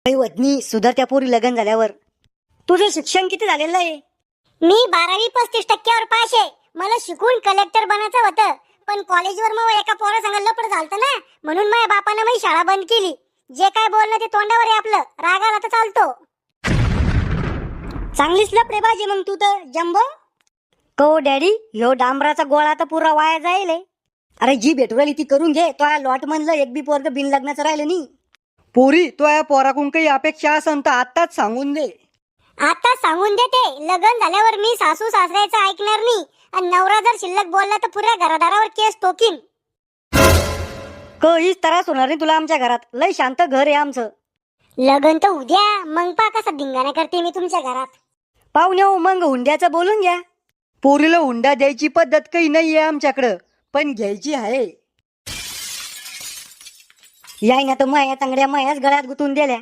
वदनी सुधारत्या पोरी लग्न झाल्यावर. तुझं शिक्षण किती झालेलं आहे? मी 12वी 35% पास आहे. मला शिकून कलेक्टर बनायचं होतं, पण कॉलेजवर मग एका पोरा संग लपड झालतं ना, म्हणून माझ्या बापानं मी शाळा बंद केली. जे काय बोलणं ते तोंडावर आहे आपलं, रागाला तर चालतो. चांगलीच लपडे बाजी मग तू तर जम्बो. को डॅडी, ह्यो डांबराचा गोळा तर पुरा वाया जाईल. अरे जी भेटू राहिली ती करून घे. तो लॉट म्हणलं एक बी पोरग बिन लग्नाचं राहिलं नाही. पोरी तो या पोराकडून काही अपेक्षा असन तर आताच सांगून दे. आता सांगून देते, लग्न झाल्यावर मी सासू सासऱ्याचं ऐकणार नाही, आणि नवरा जर शिल्लक बोलला तर पुऱ्या घरादारावर केस टोकीन. काहीच त्रास होणार नाही तुला आमच्या घरात. लय शांत घर आहे आमचं. लग्न तर उद्या, मग पा कसा धिंगाणा करते मी तुमच्या घरात. पाहुणे हो, मग हुंड्याचं बोलून घ्या. पोरीला हुंडा द्यायची पद्धत काही नाहीये आमच्याकडं, पण घ्यायची आहे. याय ना तर माया चांगड्या मायाच गळ्यात गुतून दिल्या.